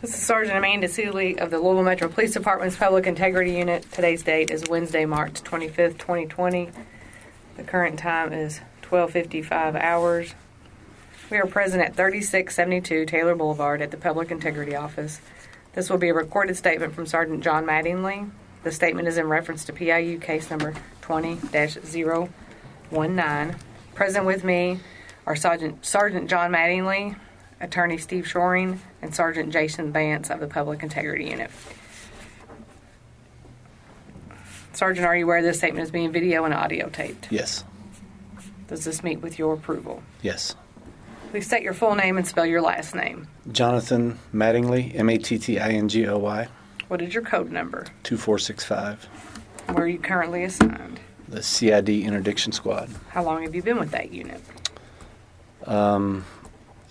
This is Sergeant Amanda Seeley of the Louisville Metro Police Department's Public Integrity Unit. Today's date is Wednesday, March 25th, 2020. The current time is 12:55 hours. We are present at 3672 Taylor Boulevard at the Public Integrity Office. This will be a recorded statement from Sergeant John Mattingly. The statement is in reference to PIU case number 20-019. Present with me are Sergeant John Mattingly, Attorney Steve Shoring, and Sergeant Jason Vance of the Public Integrity Unit. Sergeant, are you aware this statement is being video and audio taped? Yes. Does this meet with your approval? Yes. Please state your full name and spell your last name. Jonathan Mattingly, Mattingoy, What is your code number? 2465. Where are you currently assigned? The CID Interdiction Squad. How long have you been with that unit?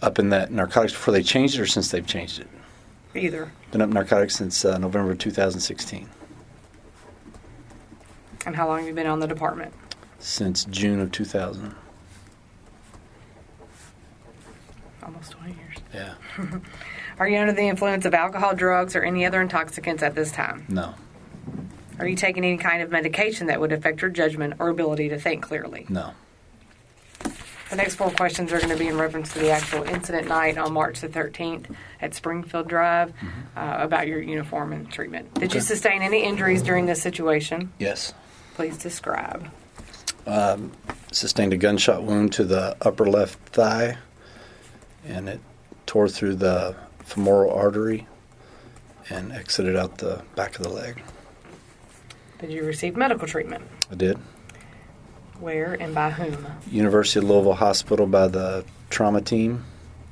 Up in that narcotics before they changed it or since they've changed it? Either. Been up in narcotics since November 2016. And how long have you been on the department? Since June of 2000. Almost 20 years. Yeah. Are you under the influence of alcohol, drugs, or any other intoxicants at this time? No. Are you taking any kind of medication that would affect your judgment or ability to think clearly? No. The next 4 questions are going to be in reference to the actual incident night on March the 13th at Springfield Drive about your uniform and treatment. Did you sustain any injuries during this situation? Yes. Please describe. Sustained a gunshot wound to the upper left thigh, and it tore through the femoral artery and exited out the back of the leg. Did you receive medical treatment? I did. Where and by whom? University of Louisville Hospital by the trauma team.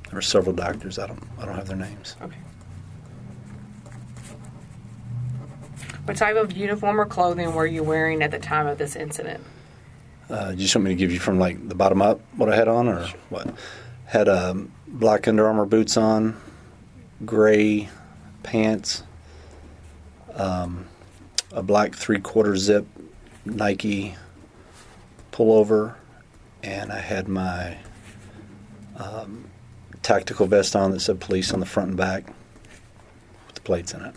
There were several doctors. I don't have their names. Okay. What type of uniform or clothing were you wearing at the time of this incident? You just want me to give you from like the bottom up what I had on, or what? Had black Under Armour boots on, gray pants, a black 3/4 zip Nike pullover, and I had my tactical vest on that said police on the front and back with the plates in it.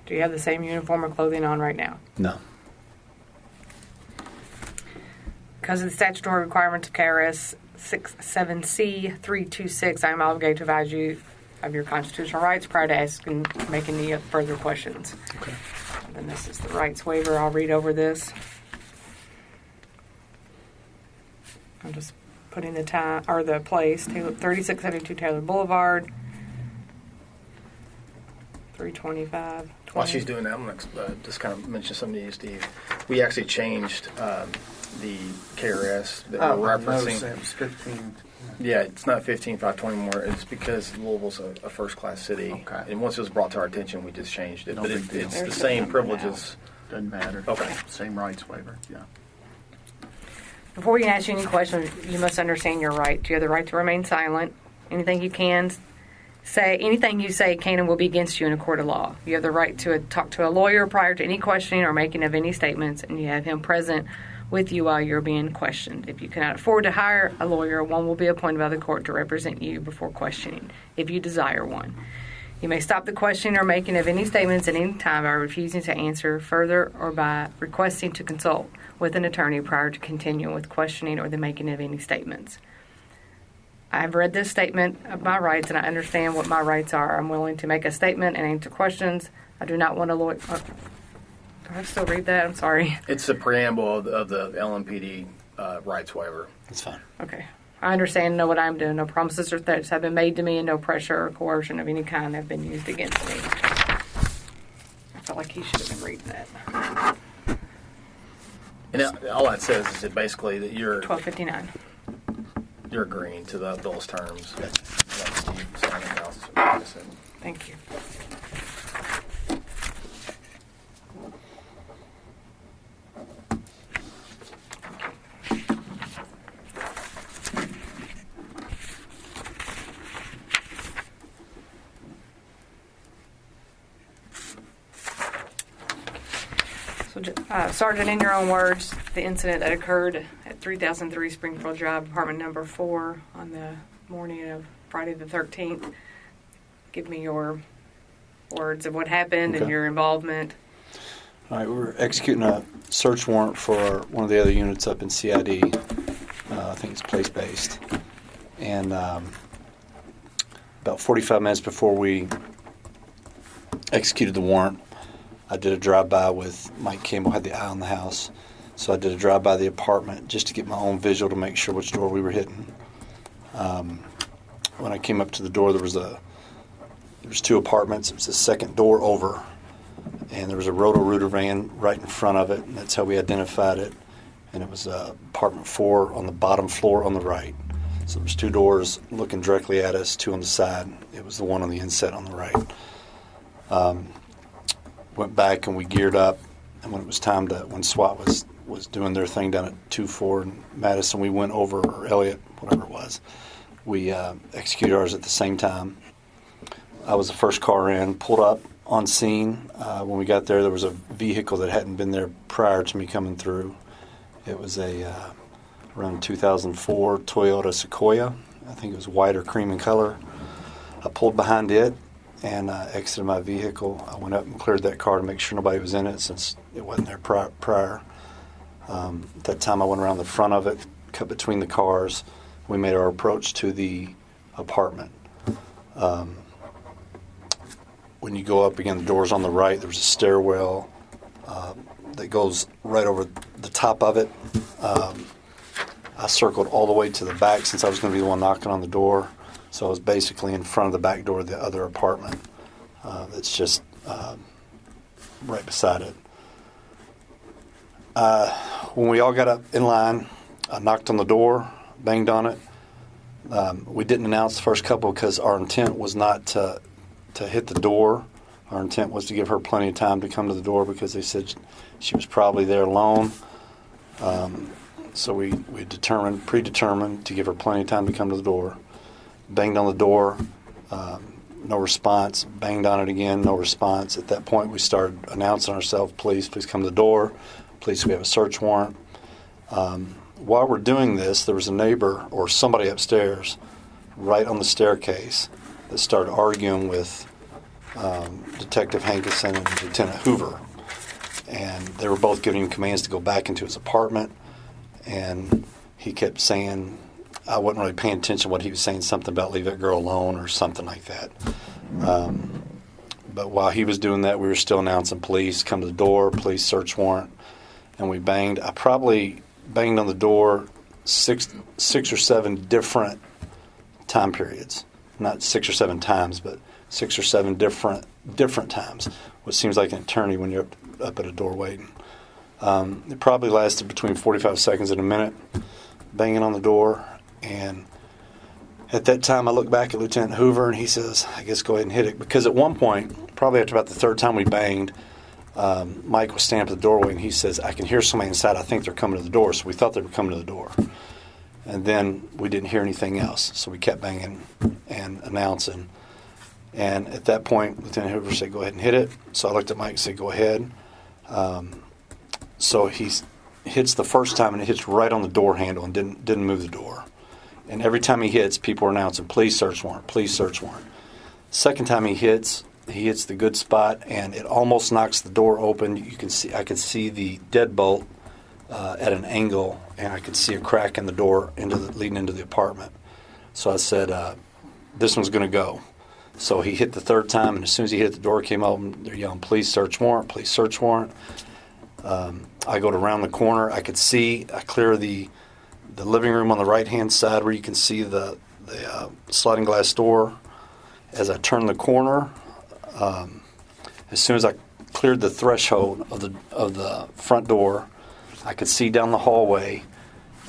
Do you have the same uniform or clothing on right now? No. Because of the statutory requirements of KRS 67C326, I am obligated to advise you of your constitutional rights prior to making any further questions. Okay. And this is the rights waiver. I'll read over this. I'm just putting the time or the place. 3672 Taylor Boulevard. 325. While she's doing that, I'm going to just kind of mention something to you, Steve. We actually changed the KRS that we're referencing. It was 15. Yeah, it's not 15520 more. It's because Louisville's a first-class city. Okay. And once it was brought to our attention, we just changed it. No But big deal. it's There's the the same number privileges. Doesn't matter. Okay. Same rights waiver, yeah. Before we can ask you any questions, you must understand your right. You have the right to remain silent. Anything you say can and will be against you in a court of law. You have the right to talk to a lawyer prior to any questioning or making of any statements, and you have him present with you while you're being questioned. If you cannot afford to hire a lawyer, one will be appointed by the court to represent you before questioning, if you desire one. You may stop the questioning or making of any statements at any time by refusing to answer further or by requesting to consult with an attorney prior to continuing with questioning or the making of any statements. I've read this statement of my rights, and I understand what my rights are. I'm willing to make a statement and answer questions. I do not want a lawyer. Do I still read that? I'm sorry. It's the preamble of the LMPD rights waiver. That's fine. Okay. I understand and know what I'm doing. No promises or threats have been made to me, and no pressure or coercion of any kind have been used against me. I felt like he should have been reading that. And all that says is that basically that you're 1259. you're agreeing to those terms. Yes. That's Steve signing house, like I said. Thank you. So, Sergeant, in your own words, the incident that occurred at at 3003 Springfield Drive, apartment number 4, on the morning of Friday the 13th. Give me your words of what happened and Okay. your involvement. All right, we were executing a search warrant for one of the other units up in CID. I think it's place-based. And about 45 minutes before we executed the warrant, I did a drive-by with Mike Campbell, had the eye on the house. So I did a drive-by the apartment just to get my own visual to make sure which door we were hitting. When I came up to the door, there was 2 apartments. It was the second door over, and there was a Roto-Rooter van right in front of it, and that's how we identified it. And it was apartment 4 on the bottom floor on the right. So there's 2 doors looking directly at us, 2 on the side. It was the one on the inset on the right. Went back and we geared up, and when it was time when SWAT was doing their thing down at 2-4 in Madison, we went over, or Elliott, whatever it was. We executed ours at the same time. I was the first car in, pulled up on scene. When we got there, there was a vehicle that hadn't been there prior to me coming through. It was a around 2004 Toyota Sequoia. I think it was white or cream in color. I pulled behind it and exited my vehicle. I went up and cleared that car to make sure nobody was in it since it wasn't there prior. At that time, I went around the front of it, cut between the cars. We made our approach to the apartment. When you go up, again, the door's on the right. There's a stairwell that goes right over the top of it. I circled all the way to the back since I was going to be the one knocking on the door. So I was basically in front of the back door of the other apartment that's just right beside it. When we all got up in line, I knocked on the door, banged on it. We didn't announce the first couple because our intent was not to hit the door. Our intent was to give her plenty of time to come to the door because they said she was probably there alone. So we predetermined to give her plenty of time to come to the door. Banged on the door, no response. Banged on it again, no response. At that point, we started announcing ourselves, please come to the door. Please, we have a search warrant. While we're doing this, there was a neighbor or somebody upstairs right on the staircase that started arguing with Detective Hankinson and Lieutenant Hoover. And they were both giving him commands to go back into his apartment. And he kept saying, I wasn't really paying attention to what he was saying, something about leave that girl alone or something like that. But while he was doing that, we were still announcing police, come to the door, police search warrant. And we banged. I probably banged on the door six or seven different time periods. Not 6 or 7 times, but 6 or 7 different times, which seems like an eternity when you're up at a door waiting. It probably lasted between 45 seconds and a minute, banging on the door. And at that time, I looked back at Lieutenant Hoover, and he says, I guess go ahead and hit it. Because at one point, probably after about the 3rd time we banged, Mike was standing at the doorway, and he says, I can hear somebody inside. I think they're coming to the door. So we thought they were coming to the door. And then we didn't hear anything else. So we kept banging and announcing. And at that point, Lieutenant Hoover said, go ahead and hit it. So I looked at Mike and said, go ahead. So he hits the first time, and it hits right on the door handle and didn't move the door. And every time he hits, people are announcing, please search warrant, please search warrant. Second time he hits the good spot, and it almost knocks the door open. I could see the deadbolt at an angle, and I could see a crack in the door leading into the apartment. So I said, this one's going to go. So he hit the 3rd time, and as soon as he hit the door came open, they're yelling, please search warrant, please search warrant. I go to round the corner. I clear the living room on the right-hand side where you can see the sliding glass door. As I turn the corner, as soon as I cleared the threshold of the front door, I could see down the hallway.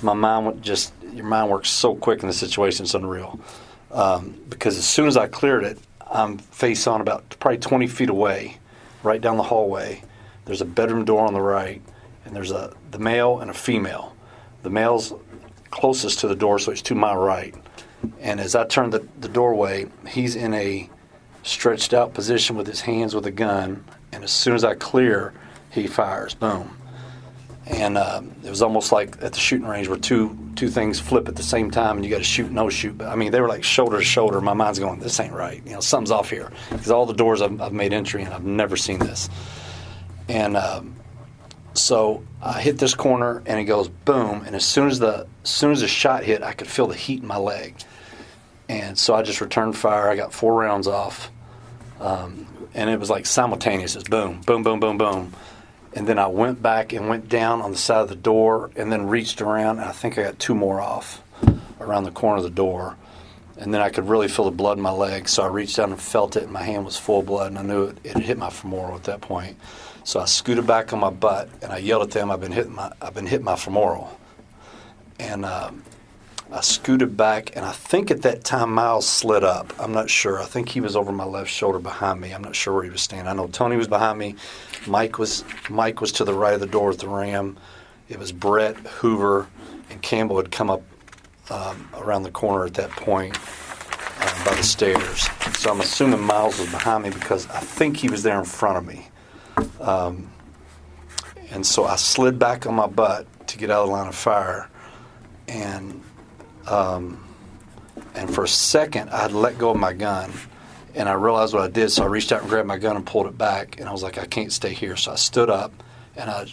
Your mind works so quick in this situation, it's unreal. Because as soon as I cleared it, I'm face on about probably 20 feet away, right down the hallway. There's a bedroom door on the right, and there's the male and a female. The male's closest to the door, so he's to my right. And as I turn the doorway, he's in a stretched out position with his hands with a gun, and as soon as I clear, he fires. Boom. And it was almost like at the shooting range where two things flip at the same time, and you got to shoot, no shoot. But I mean, they were like shoulder to shoulder. My mind's going, this ain't right. Something's off here, because all the doors I've made entry in, I've never seen this. And so I hit this corner, and it goes boom. And as soon as the shot hit, I could feel the heat in my leg. And so I just returned fire. I got 4 rounds off, and it was like simultaneous. It's boom, boom, boom, boom, boom. And then I went back and went down on the side of the door and then reached around, and I think I got 2 more off around the corner of the door. And then I could really feel the blood in my leg, so I reached down and felt it, and my hand was full of blood, and I knew it had hit my femoral at that point. So I scooted back on my butt, and I yelled at them, I've been hitting my femoral. And I scooted back, and I think at that time Miles slid up. I'm not sure. I think he was over my left shoulder behind me. I'm not sure where he was standing. I know Tony was behind me. Mike was to the right of the door at the Ram. It was Brett, Hoover, and Campbell had come up around the corner at that point by the stairs. So I'm assuming Miles was behind me because I think he was there in front of me. And so I slid back on my butt to get out of the line of fire, and for a second I had let go of my gun, and I realized what I did, so I reached out and grabbed my gun and pulled it back, and I was like, I can't stay here. So I stood up, and I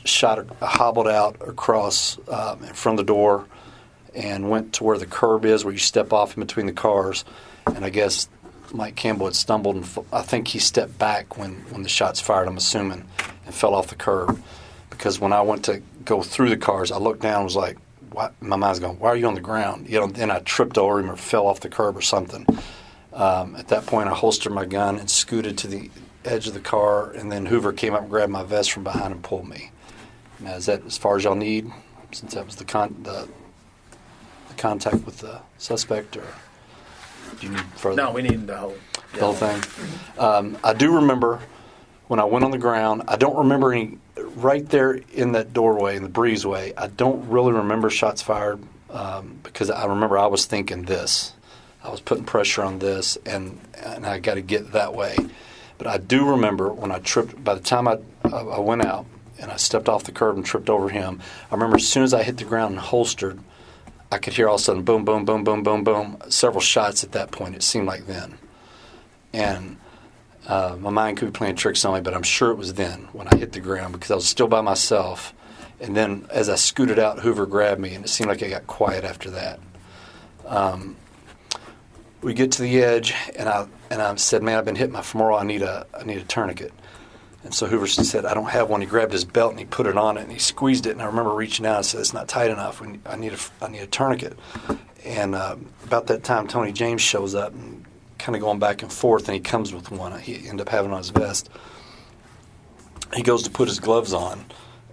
hobbled out across in front of the door and went to where the curb is, where you step off in between the cars. And I guess Mike Campbell had stumbled, and I think he stepped back when the shots fired, I'm assuming, and fell off the curb. Because when I went to go through the cars, I looked down and was like, what? My mind's going, why are you on the ground? Then I tripped over him or fell off the curb or something. At that point, I holstered my gun and scooted to the edge of the car, and then Hoover came up and grabbed my vest from behind and pulled me. Now, is that as far as y'all need, since that was the contact with the suspect, or do you need further? No, we need the whole thing. I do remember when I went on the ground, I don't remember any, right there in that doorway, in the breezeway, I don't really remember shots fired because I remember I was thinking this. I was putting pressure on this, and I got to get that way. But I do remember when I tripped, by the time I went out and I stepped off the curb and tripped over him, I remember as soon as I hit the ground and holstered, I could hear all of a sudden boom, boom, boom, boom, boom, boom, several shots at that point, it seemed like then. And my mind could be playing tricks on me, but I'm sure it was then when I hit the ground because I was still by myself. And then as I scooted out, Hoover grabbed me, and it seemed like I got quiet after that. We get to the edge, and I said, man, I've been hitting my femoral. I need a tourniquet. And so Hoover said, I don't have one. He grabbed his belt, and he put it on it, and he squeezed it. And I remember reaching out and said, it's not tight enough. I need a tourniquet. And about that time, Tony James shows up, and kind of going back and forth, and he comes with one. He ended up having on his vest. He goes to put his gloves on,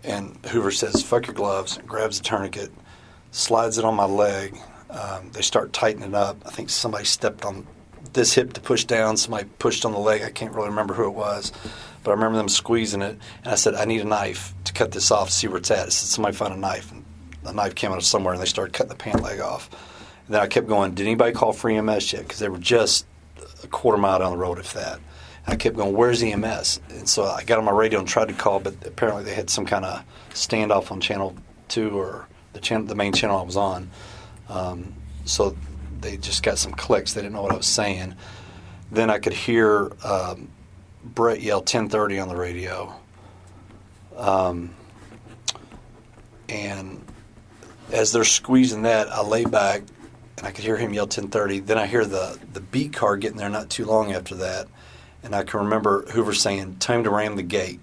and Hoover says, fuck your gloves, grabs the tourniquet, slides it on my leg. They start tightening it up. I think somebody stepped on this hip to push down. Somebody pushed on the leg. I can't really remember who it was, but I remember them squeezing it. And I said, I need a knife to cut this off, to see where it's at. I said, somebody found a knife. And the knife came out of somewhere, and they started cutting the pant leg off. And then I kept going, did anybody call for EMS yet? Because they were just a quarter mile down the road, if that. And I kept going, where's EMS? And so I got on my radio and tried to call, but apparently they had some kind of standoff on Channel 2 or the main channel I was on. So they just got some clicks. They didn't know what I was saying. Then I could hear Brett yell 1030 on the radio. And as they're squeezing that, I lay back, and I could hear him yell 1030. Then I hear the beat car getting there not too long after that. And I can remember Hoover saying, time to ram the gate.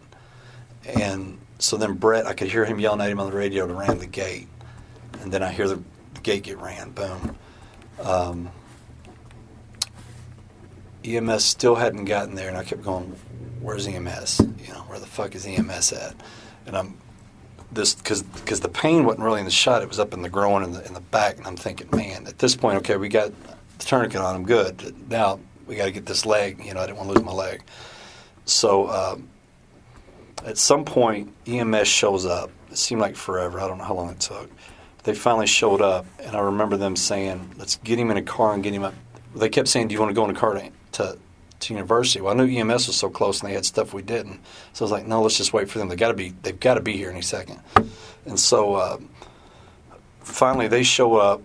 And so then Brett, I could hear him yelling at him on the radio to ram the gate. And then I hear the gate get ran, boom. EMS still hadn't gotten there, and I kept going, where's EMS? Where the fuck is EMS at? And because the pain wasn't really in the shot, it was up in the groin and in the back, and I'm thinking, man, at this point, okay, we got the tourniquet on, I'm good. Now we got to get this leg. I didn't want to lose my leg. So at some point, EMS shows up. It seemed like forever. I don't know how long it took. They finally showed up, and I remember them saying, let's get him in a car and get him up. They kept saying, do you want to go in a car to university? Well, I knew EMS was so close, and they had stuff we didn't. So I was like, no, let's just wait for them. They've got to be here any second. And so finally they show up.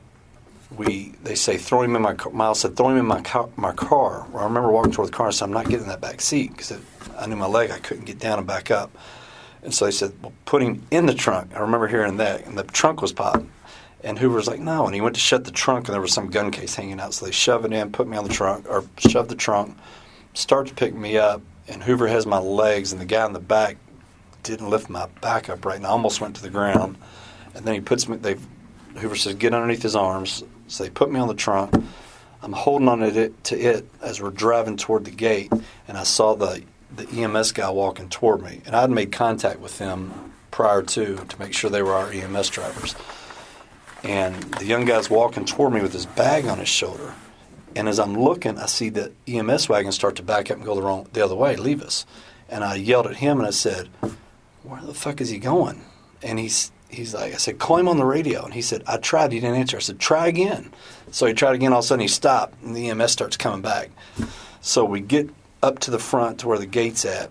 They say, throw him in my car. Miles said, throw him in my car. Well, I remember walking toward the car and said, I'm not getting in that back seat because I knew my leg. I couldn't get down and back up. And so they said, well, put him in the trunk. I remember hearing that. And the trunk was popped. And Hoover was like, no. And he went to shut the trunk, and there was some gun case hanging out. So they shoved it in, put me on the trunk, or shoved the trunk, start to pick me up. And Hoover has my legs, and the guy in the back didn't lift my back up right. And I almost went to the ground. And then he puts me, Hoover says, get underneath his arms. So they put me on the trunk. I'm holding on to it as we're driving toward the gate, and I saw the EMS guy walking toward me. And I'd made contact with them prior to make sure they were our EMS drivers. And the young guy's walking toward me with his bag on his shoulder. And as I'm looking, I see the EMS wagon start to back up and go the other way, leave us. And I yelled at him and I said, where the fuck is he going? And he's like, I said, call him on the radio. And he said, I tried, he didn't answer. I said, try again. So he tried again, all of a sudden he stopped, and the EMS starts coming back. So we get up to the front to where the gate's at,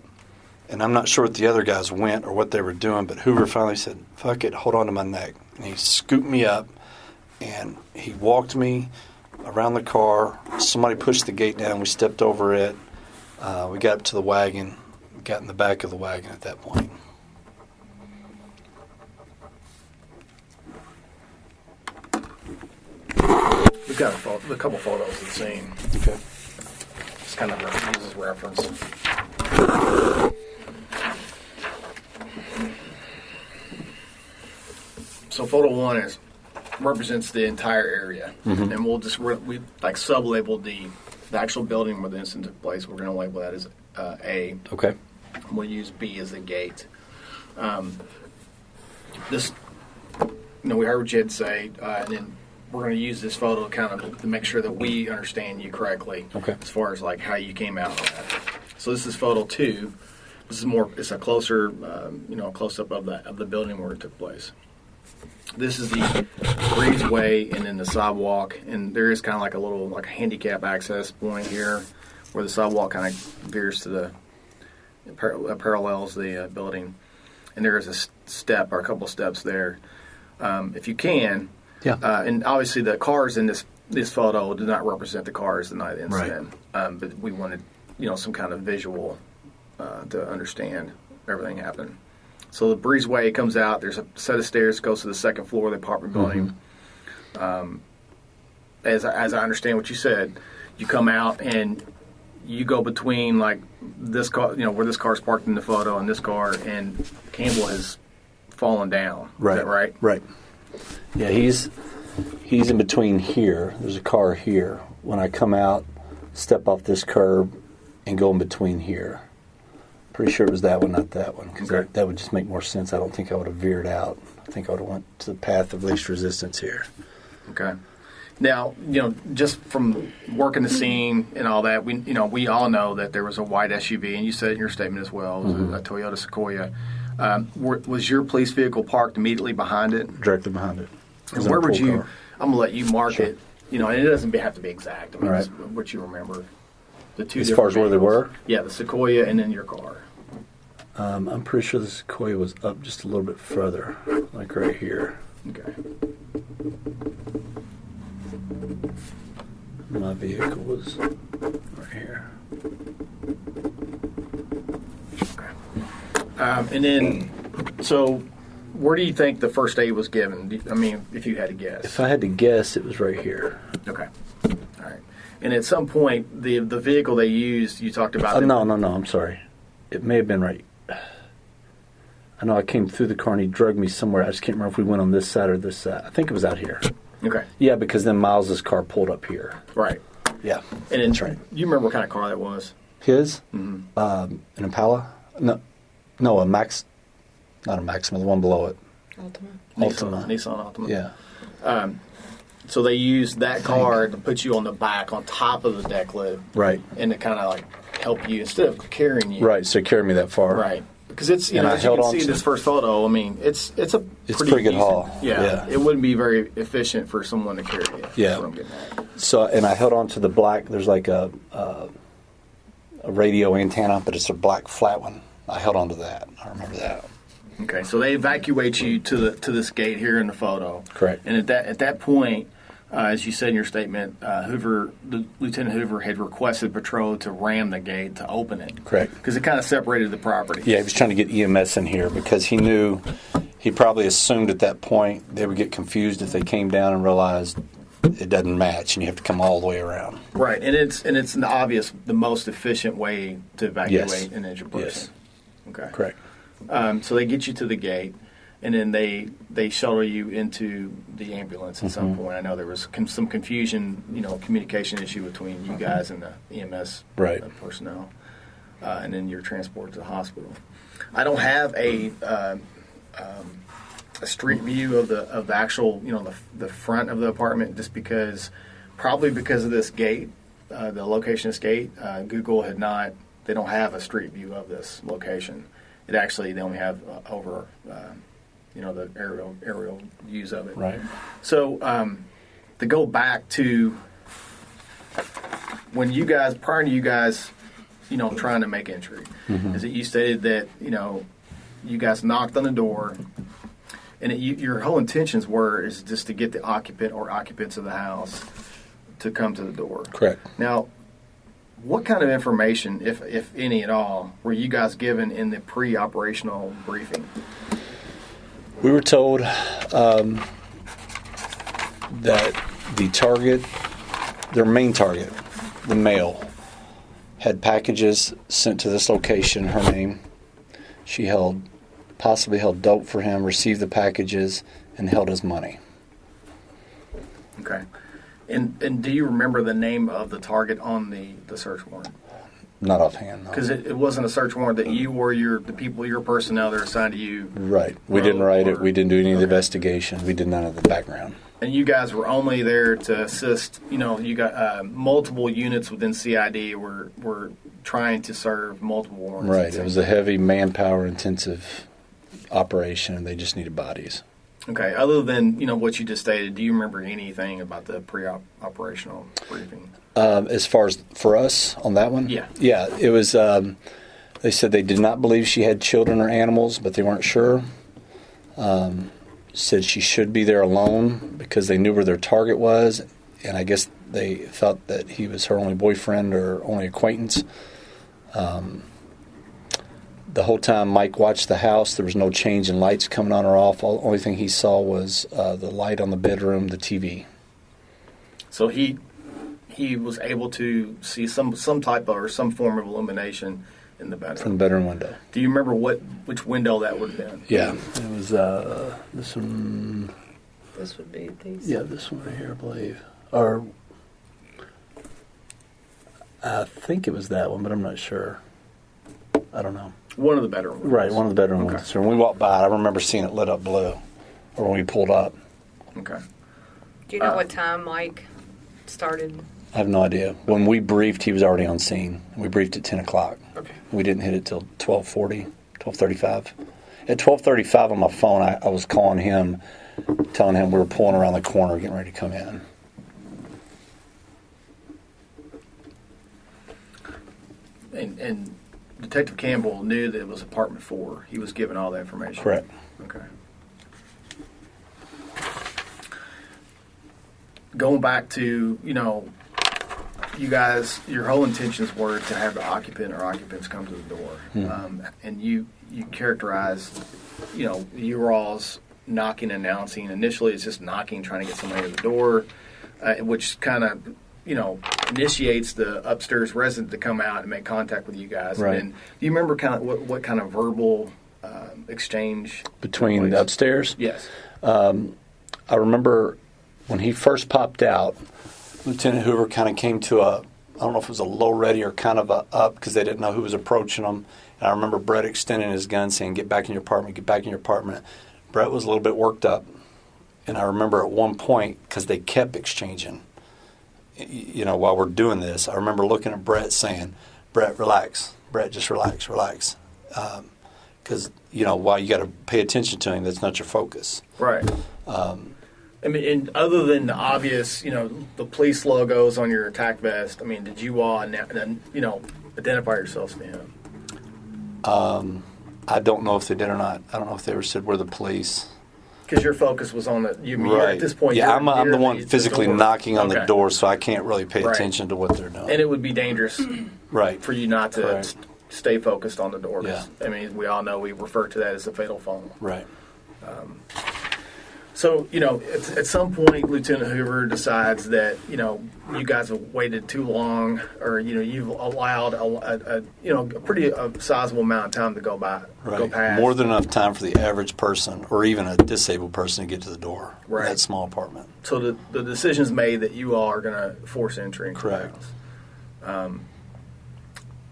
and I'm not sure what the other guys went or what they were doing, but Hoover finally said, fuck it, hold on to my neck. And he scooped me up, and he walked me around the car. Somebody pushed the gate down. We stepped over it. We got up to the wagon. We got in the back of the wagon at that point. We've got a couple photos of the scene. Okay. Just kind of use as reference. So photo 1 represents the entire area, and we'll just we like sub-labeled the actual building where the incident took place. We're going to label that as A. Okay. We'll use B as the gate. This, we heard what you had to say, and then we're going to use this photo to make sure that we understand you correctly. Okay. As far as like how you came out on that. So this is photo 2. This is more. It's a closer, close up of the building where it took place. This is the breezeway and then the sidewalk, and there is kind of like a little like handicap access point here, where the sidewalk kind of veers to the parallels the building, and there is a step or a couple steps there. If you can. Yeah. And obviously the cars in this photo do not represent the cars the night of the incident. Right. But we wanted, some kind of visual to understand everything happened. So the breezeway comes out. There's a set of stairs that goes to the second floor of the apartment building. As I understand what you said, you come out and you go between like this car, where this car's parked in the photo, and this car, and Campbell has fallen down. Right. Is that right? Right. Yeah, he's in between here. There's a car here. When I come out, step off this curb, and go in between here. Pretty sure it was that one, not that one, because that would just make more sense. I don't think I would have veered out. I think I would have went to the path of least resistance here. Okay. Now, just from working the scene and all that, we all know that there was a white SUV, and you said in your statement as well, it was a Toyota Sequoia. Was your police vehicle parked immediately behind it? Directly behind it. And where would you? I'm gonna let you mark it. And it doesn't have to be exact. I mean, just what you remember. The two. As far as where they were? Yeah, the Sequoia and then your car. I'm pretty sure the Sequoia was up just a little bit further, like right here. Okay. My vehicle was right here. Okay. And then, so where do you think the first aid was given? I mean, if you had to guess. If I had to guess, it was right here. Okay. All right. And at some point, the vehicle they used, you talked about. No, I'm sorry. It may have been right. I know I came through the car and he drugged me somewhere. I just can't remember if we went on this side or this side. I think it was out here. Okay. Yeah, because then Miles's car pulled up here. Right. Yeah. And that's right. You remember what kind of car that was? His? Mm-hmm. An Impala? No, a Max. Not a Maxima, the one below it. Altima. Nissan Altima. Yeah. So they used that car to put you on the back, on top of the deck lid. Right. And to kind of like help you instead of carrying you. Right, so it carried me that far. Right. Because it's, as you can see in this first photo, I mean, it's a pretty good haul. Yeah. It wouldn't be very efficient for someone to carry it. Yeah. That's what I'm getting at. So, and I held on to the black, there's like a radio antenna, but it's a black flat one. I held on to that. I remember that. Okay, so they evacuate you to this gate here in the photo. Correct. And at that point, as you said in your statement, Lieutenant Hoover had requested patrol to ram the gate to open it. Correct. Because it kind of separated the property. Yeah, he was trying to get EMS in here because he knew, he probably assumed at that point they would get confused if they came down and realized it doesn't match and you have to come all the way around. Right, and it's an obvious, the most efficient way to evacuate an injured person. Yes. Okay. Correct. So they get you to the gate, and then they shuttle you into the ambulance at some point. I know there was some confusion, communication issue between you guys and the EMS personnel, and then you're transported to the hospital. I don't have a street view of the actual, the front of the apartment, just because of this gate, the location of this gate. Google they don't have a street view of this location. They only have over, the aerial views of it. Right. So to go back to when prior to you guys, trying to make entry, is that you stated that, you guys knocked on the door, and your whole intentions is just to get the occupant or occupants of the house to come to the door. Correct. Now, what kind of information, if any at all, were you guys given in the pre-operational briefing? We were told that the target, their main target, the male, had packages sent to this location in her name. She possibly held dope for him, received the packages, and held his money. Okay. And do you remember the name of the target on the search warrant? Not offhand, no. Because it wasn't a search warrant that you or the people, your personnel that are assigned to you. Right. We didn't write it. We didn't do any of the investigation. We did none of the background. And you guys were only there to assist. You got multiple units within CID were trying to serve multiple warrants. Right. It was a heavy manpower intensive operation, and they just needed bodies. Okay. Other than what you just stated, do you remember anything about the pre-operational briefing? As far as for us on that one? Yeah. Yeah, it was, they said they did not believe she had children or animals, but they weren't sure. Said she should be there alone because they knew where their target was, and I guess they felt that he was her only boyfriend or only acquaintance. The whole time Mike watched the house, there was no change in lights coming on or off. The only thing he saw was the light on the bedroom, the TV. So he was able to see some type of or some form of illumination in the bedroom. From the bedroom window. Do you remember which window that would have been? Yeah, it was this one. This would be these. Yeah, this one right here, I believe. Or I think it was that one, but I'm not sure. I don't know. One of the bedroom windows. Right, one of the bedroom windows. So when we walked by it, I remember seeing it lit up blue, or when we pulled up. Okay. Do you know what time Mike started? I have no idea. When we briefed, he was already on scene. We briefed at 10 o'clock. Okay. We didn't hit it till 12:40, 12:35. At 12:35 on my phone, I was calling him, telling him we were pulling around the corner, getting ready to come in. And Detective Campbell knew that it was apartment 4. He was given all the information. Correct. Okay. Going back to, you guys, your whole intentions were to have the occupant or occupants come to the door. And you characterized, your all's knocking, announcing. Initially, it's just knocking, trying to get somebody to the door, which kind of, initiates the upstairs resident to come out and make contact with you guys. Right. And do you remember kind of what kind of verbal exchange Between the upstairs? Yes. I remember when he first popped out, Lieutenant Hoover kind of came to I don't know if it was a low ready or kind of a up because they didn't know who was approaching them. And I remember Brett extending his gun saying, "Get back in your apartment, get back in your apartment." Brett was a little bit worked up. And I remember at one point, because they kept exchanging, while we're doing this, I remember looking at Brett saying, "Brett, relax. Brett, just relax, relax." Because, while you got to pay attention to him, that's not your focus. Right. And other than the obvious, the police logos on your attack vest, did you all, identify yourselves to him? I don't know if they did or not. I don't know if they ever said we're the police. Because your focus was on Right. at this point. Yeah, you're I'm the near one physically door. knocking on the Okay. door, so I can't really pay Right. attention to what they're doing. And it would be dangerous Right. for you not to Correct. stay focused on the door. 'Cause, Yeah. I mean, we all know we refer to that as the fatal phone. Right. So, at some point, Lieutenant Hoover decides that, you guys have waited too long, or, you've allowed a pretty sizable amount of time to go Right. past. More than enough time for the average person or even a disabled person to get to the door. in Right. That small apartment. So the decision's made that you all are going to force entry into Correct. the house.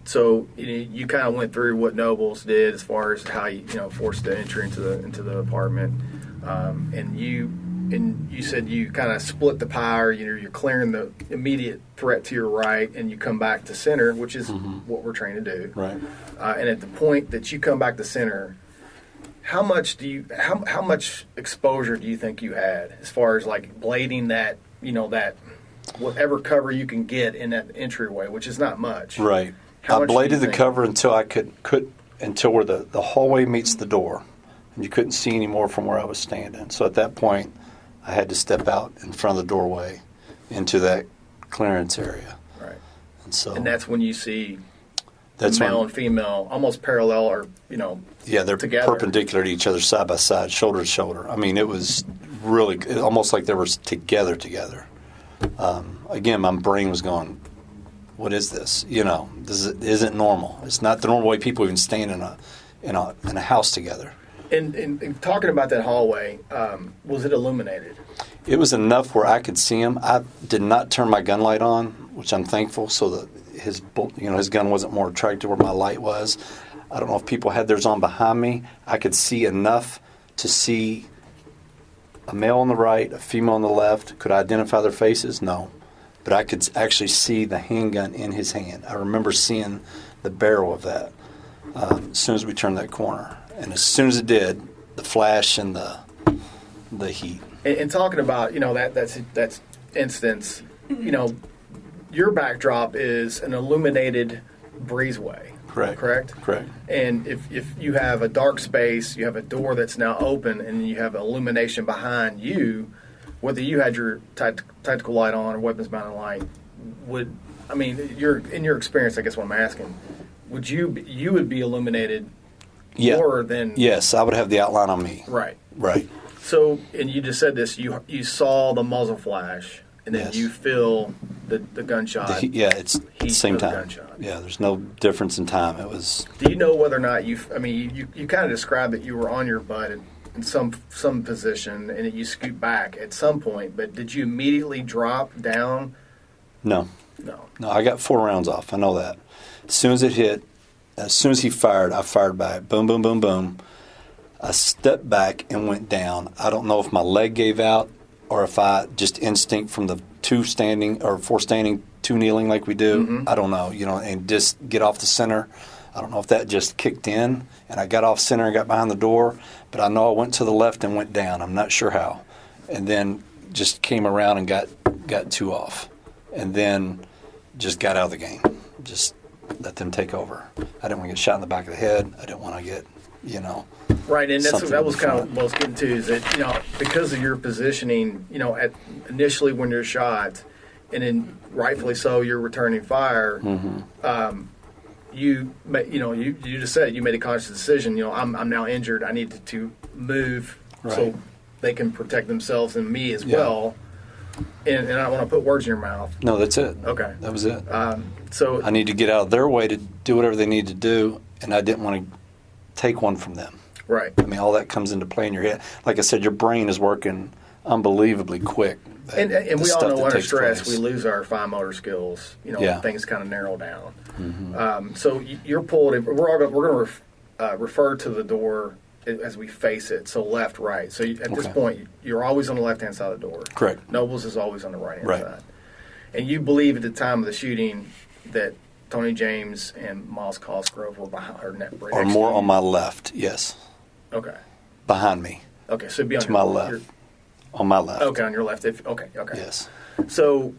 So you kind of went through what Nobles did as far as how you forced the entry into the apartment, and you said you kind of split the pie. Or, you're clearing the immediate threat to your right, and you come back to center, which is what we're trained to do. Right. And at the point that you come back to center, how much exposure do you think you had as far as like blading that that whatever cover you can get in that entryway, which is not much. Right. How I much do bladed you the think? cover until I could until where the hallway meets the door, and you couldn't see any more from where I was standing. So at that point, I had to step out in front of the doorway into that clearance area. Right. And so And that's when you see that's male when, and female almost parallel, or yeah, they're together. perpendicular to each other, side by side, shoulder to shoulder. I mean, it was really almost like they were together. Again, my brain was going, what is this? This isn't normal. It's not the normal way people even stand in a house together. And talking about that hallway, was it illuminated? It was enough where I could see him. I did not turn my gun light on, which I'm thankful, so that his gun wasn't more attracted to where my light was. I don't know if people had theirs on behind me. I could see enough to see a male on the right, a female on the left. Could I identify their faces? No. But I could actually see the handgun in his hand. I remember seeing the barrel of that as soon as we turned that corner. And as soon as it did, the flash and the heat. And talking about that's instance, your backdrop is an illuminated breezeway. Correct. And if you have a dark space, you have a door that's now open, and you have illumination behind you, whether you had your tactical light on or weapons mounted light, in your experience, I guess what I'm asking, you would be illuminated more than Yes, I would have the outline on me. Right. So, and you just said this, you saw the muzzle flash, and then Yes. you feel the gunshot. it's the heat same of the time. gunshot. Yeah, there's no difference in time. It was Do you know whether or not you kind of described that you were on your butt in some position, and that you scoot back at some point, but did you immediately drop down? no. No. I got 4 rounds off. I know that. As soon as it hit, as soon as he fired, I fired back. Boom, boom, boom, boom. I stepped back and went down. I don't know if my leg gave out or if I just instinct from the 4 standing, 2 kneeling like we do. Mm-hmm. I don't know, and just get off the center. I don't know if that just kicked in and I got off center and got behind the door, but I know I went to the left and went down. I'm not sure how. And then just came around and got 2 off. And then just got out of the game. Just let them take over. I didn't want to get shot in the back of the head. I didn't want to get, Right, and something that was in the kind of front. what I was getting to, is that, because of your positioning, at initially when you're shot, and then rightfully so, you're returning fire, Mm-hmm. you just said you made a conscious decision, I'm now injured, I need to move so Right. they can protect themselves and me as Yeah. well, and I don't want to put words in your mouth. No, that's it. Okay. That was it. So I need to get out of their way to do whatever they need to do, and I didn't want to take one from them. right. I mean, all that comes into play in your head. Like I said, your brain is working unbelievably quick. And The we all stuff know that under takes stress place. we lose our fine motor skills. Yeah. Things kind of narrow down. Mm-hmm. So you're pulled. We're going to refer to the door as we face it. So left, right. So at this Okay. point, you're always on the left hand side of the door. Correct. Nobles is always on the right hand Right. side. And you believe at the time of the shooting that Tony James and Miles Cosgrove were behind, Or next more to you. on my left, yes. Okay. Behind me, Okay. So be on to your, my left. On my left. Okay, on your left. Okay. Yes. So,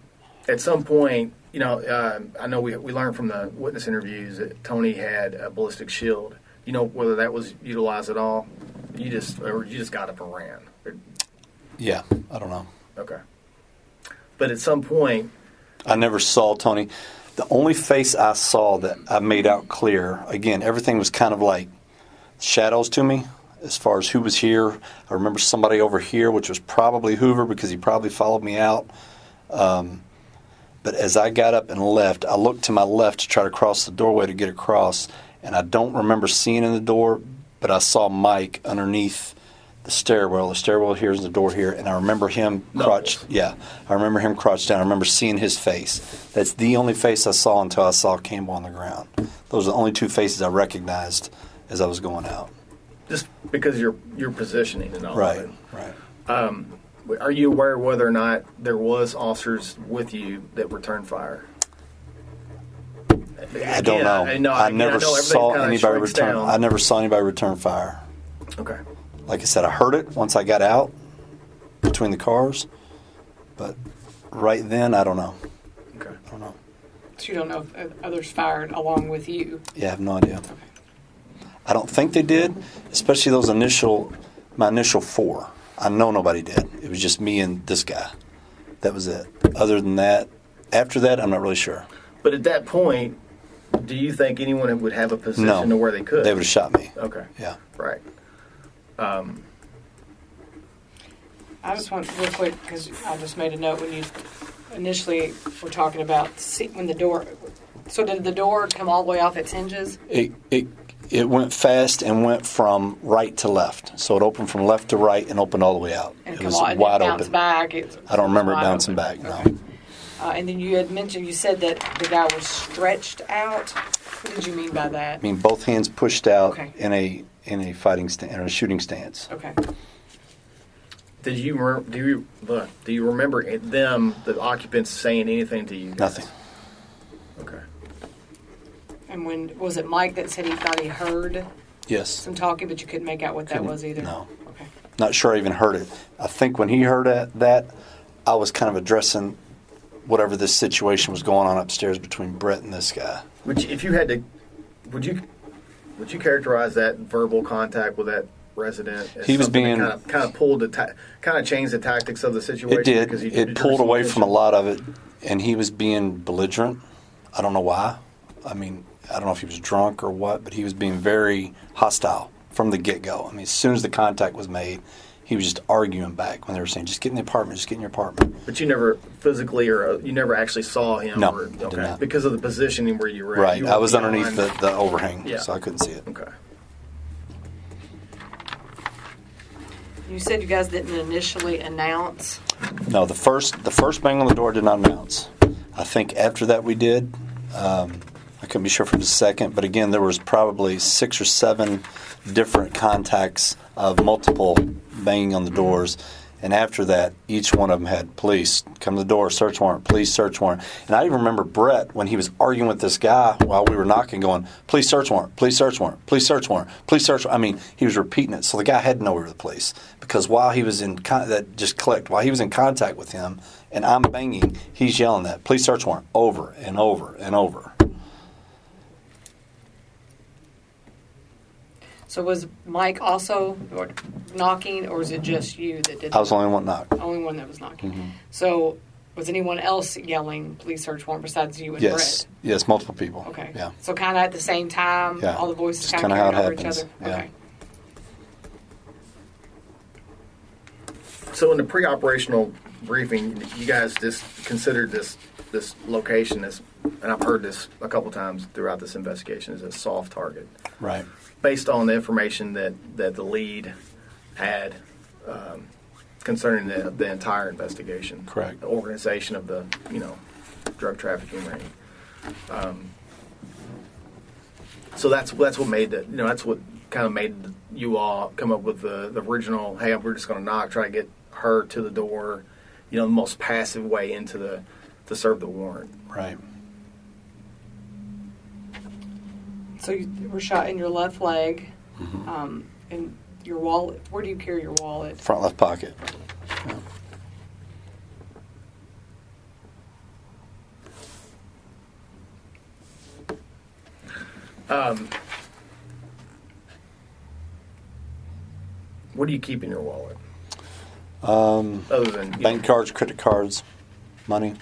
at some point, I know we learned from the witness interviews that Tony had a ballistic shield. You know whether that was utilized at all? You just got up and ran. Yeah, I don't know. Okay. But at some point, I never saw Tony. The only face I saw that I made out clear, again, everything was kind of like shadows to me as far as who was here. I remember somebody over here, which was probably Hoover because he probably followed me out. But as I got up and left, I looked to my left to try to cross the doorway to get across, and I don't remember seeing in the door, but I saw Mike underneath the stairwell. The stairwell here is the door here, and I remember him crouched. Yeah, I remember him crouched down. I remember seeing his face. That's the only face I saw until I saw Campbell on the ground. Those are the only two faces I recognized as I was going out. just because your positioning and all Right, of it. right. Are you aware whether or not there was officers with you that returned fire? I don't know. I never saw anybody return. I never saw anybody return fire. Okay. Like I said, I heard it once I got out between the cars, but right then I don't know. Okay. I don't know. So you don't know if others fired along with you? Yeah, I have no idea. Okay. I don't think they did, especially my initial four. I know nobody did. It was just me and this guy. That was it. Other than that, after that, I'm not really sure. But at that point, do you think anyone would have a position No. to where they could? They would have shot me. Okay. Yeah. Right. I just want real quick because I just made a note when you initially were talking about when the door. So did the door come all the way off its hinges? It went fast and went from right to left. So it opened from left to right and opened all the way out. And It was wide bounced open. back. I don't remember it wide bouncing open. back. No. Okay. And then you had mentioned, you said that the guy was stretched out. What did you mean by that? I mean, both hands pushed out Okay. in a fighting stance or a shooting stance. Okay. Do you remember the occupants, saying anything to you guys? Nothing. Okay. And when was it Mike that said he thought he heard Yes. some talking, but you couldn't make out what that was either? No. Okay. Not sure I even heard it. I think when he heard that, I was kind of addressing whatever this situation was going on upstairs between Brett and this guy. If you had to, would you characterize that verbal contact with that resident as He was something being- that kind of pulled kind of changed the tactics of the situation? It did. Because It pulled away from a lot of it, and he was being belligerent. I don't know why. I mean, I don't know if he was drunk or what, but he was being very hostile from the get-go. I mean, as soon as the contact was made, he was just arguing back when they were saying, just get in the apartment, just get in your apartment. But you never physically you never actually saw him? No, or, did okay. not. Because of the positioning where you were at. Right. You were I was beyond- underneath the overhang, Yeah. so I couldn't see it. Okay. You said you guys didn't initially announce. No, the first bang on the door did not announce. I think after that we did. I couldn't be sure for just a second, but again, there was probably 6 or 7 different contacts of multiple banging on the doors. And after that, each one of them had police come to the door, search warrant, police search warrant. And I even remember Brett, when he was arguing with this guy while we were knocking, going, police search warrant, police search warrant, police search warrant, police search warrant. I mean, he was repeating it. So the guy had to know we were the police. Because while he was that just clicked, while he was in contact with him and I'm banging, he's yelling that, police search warrant, over and over and over. So was Mike also knocking, or was it just you that did that? I was the only one knocked. The only one that was knocking. So was anyone else yelling police search warrant besides you and Yes. Yes, multiple people. Brett? Okay. Yeah. So kind of at the same time, Yeah. all the voices Just kind of kinda how carried it over each happens. other? Yeah. Okay. So in the pre-operational briefing, you guys just considered this location as, and I've heard this a couple times throughout this investigation, as a soft target, Right. based on the information that the lead had concerning the entire investigation. Correct. The organization of the drug trafficking ring. So that's what made that's what kind of made you all come up with the original. Hey, we're just going to knock, try to get her to the door. The most passive way into to serve the warrant. Right. So you were shot in your left leg, and your wallet. Where do you carry your wallet? Front left pocket. Yeah. What do you keep in your wallet? Other than Bank cards, credit cards, money.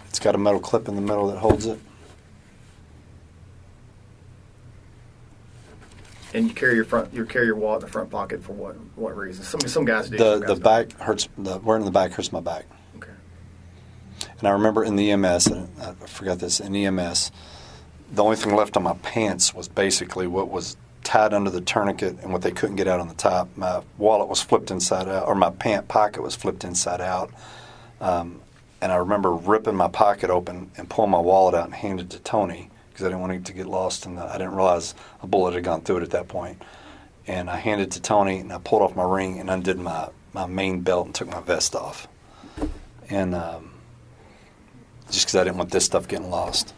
It's got a metal clip in the middle that holds it. And you carry your wallet in the front pocket for what reason? Some guys do. some The guys back hurts. Wearing the back hurts my back. don't. Okay. And I remember in the EMS, and I forgot this, in EMS, the only thing left on my pants was basically what was tied under the tourniquet and what they couldn't get out on the top. My wallet was flipped inside out, or my pant pocket was flipped inside out. And I remember ripping my pocket open and pulling my wallet out and handing it to Tony because I didn't want it to get lost. And I didn't realize a bullet had gone through it at that point. And I handed it to Tony, and I pulled off my ring and undid my main belt and took my vest off. And just because I didn't want this stuff getting lost.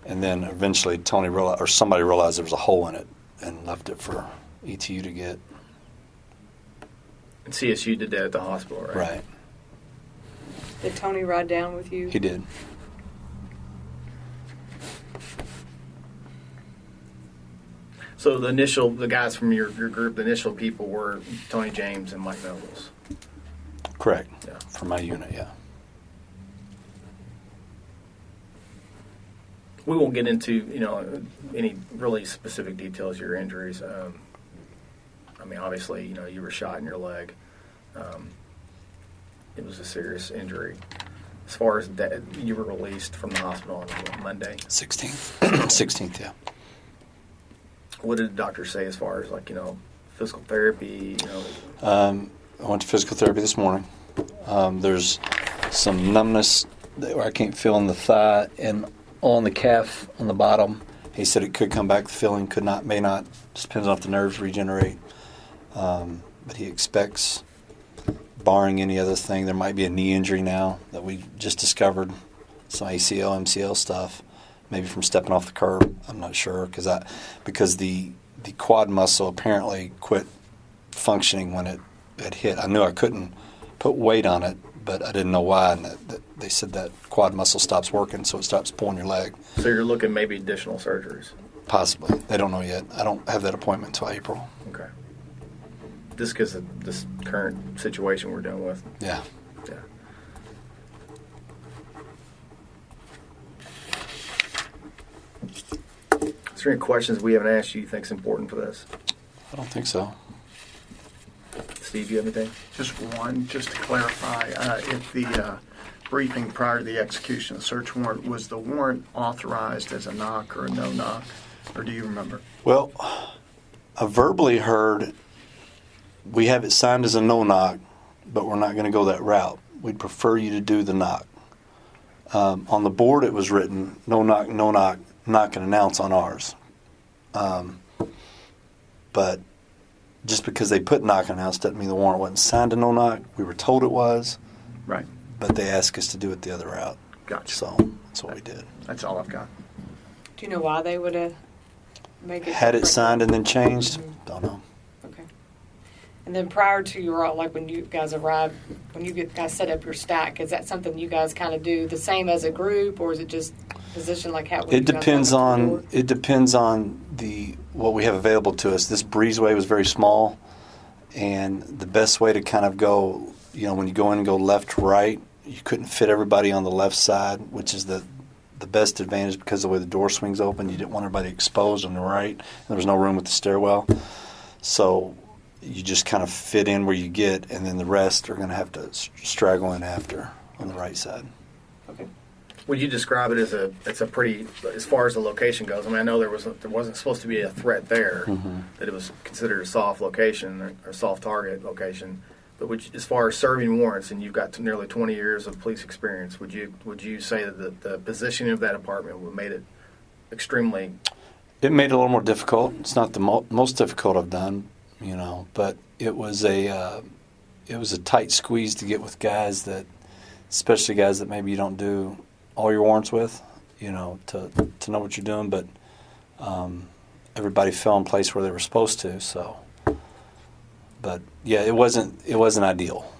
And then eventually Tony realized, or somebody realized there was a hole in it and left it for ETU to get. And CSU did that at the hospital, right? Right. Did Tony ride down with you? He did. So the guys from your group, the initial people were Tony James and Mike Nobles. Correct. Yeah. For my unit, yeah. We won't get into any really specific details of your injuries. I mean, obviously, you were shot in your leg. It was a serious injury. As far as that, you were released from the hospital on Monday. 16th. 16th, yeah. What did the doctor say as far as physical therapy? I went to physical therapy this morning. There's some numbness where I can't feel in the thigh and on the calf on the bottom. He said it could come back. The feeling could not, may not. Just depends on if the nerves regenerate. But he expects, barring any other thing, there might be a knee injury now that we just discovered. Some ACL, MCL stuff. Maybe from stepping off the curb. I'm not sure because the quad muscle apparently quit functioning when it had hit. I knew I couldn't put weight on it, but I didn't know why. And they said that quad muscle stops working, so it stops pulling your leg. So you're looking maybe additional surgeries? Possibly. They don't know yet. I don't have that appointment until April. Okay. Just because of this current situation we're dealing with? Yeah. Yeah. Is there any questions we haven't asked you think's important for this? I don't think so. Steve, you have anything? Just one, just to clarify, if the briefing prior to the execution of the search warrant, was the warrant authorized as a knock or a no knock, or do you remember? Well, I verbally heard we have it signed as a no knock, but we're not going to go that route. We'd prefer you to do the knock. On the board, it was written no knock, knock and announce on ours. But just because they put knock and announce doesn't mean the warrant wasn't signed to no knock. We were told it was, Right. but they asked us to do it the other route. Gotcha. So that's what we did. That's all I've got. Do you know why they would have make it Had it different? signed and then changed? Don't know. Okay. And then prior to your, like when you guys arrived, when you guys set up your stack, is that something you guys kind of do the same as a group, or is it just position like how? It depends on what we have available to us. This breezeway was very small, and the best way to kind of go, when you go in and go left to right, you couldn't fit everybody on the left side, which is the best advantage because of the way the door swings open. You didn't want everybody exposed on the right. There was no room with the stairwell, so you just kind of fit in where you get, and then the rest are going to have to straggle in after on the right side. Okay. Would you describe it as it's a pretty, as far as the location goes? I mean, I know there wasn't supposed to be a threat there, that it was considered a soft location or soft target location. But as far as serving warrants, and you've got nearly 20 years of police experience, would you say that the positioning of that apartment made it extremely? It made it a little more difficult. It's not the most difficult I've done, but it was a tight squeeze to get with guys especially guys that maybe you don't do all your warrants with, to know what you're doing. But everybody fell in place where they were supposed to. So, but yeah, it wasn't ideal.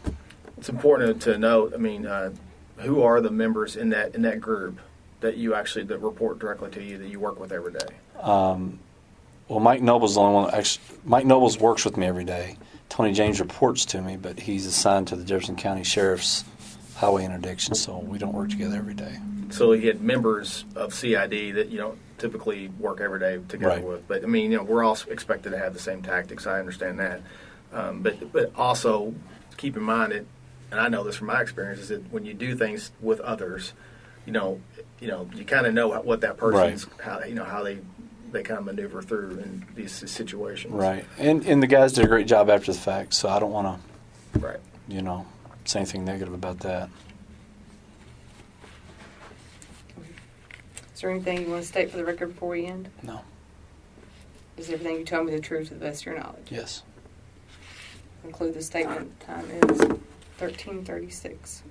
It's important to note. I mean, who are the members in that group that report directly to you that you work with every day? Well, Mike Noble's the only one. Actually, Mike Nobles works with me every day. Tony James reports to me, but he's assigned to the Jefferson County Sheriff's Highway Interdiction, so we don't work together every day. So he had members of CID that you don't typically work every day together Right. with. But I mean, we're all expected to have the same tactics. I understand that, but also keep in mind it, and I know this from my experience, is that when you do things with others, you kind of know what that person's how they kind of maneuver through in these situations. Right, and the guys did a great job after the fact, so I don't want to, Right. say anything negative about that. Is there anything you want to state for the record before we end? No. Is everything you told me the truth to the best of your knowledge? Yes. Conclude the statement. Time is 13:36.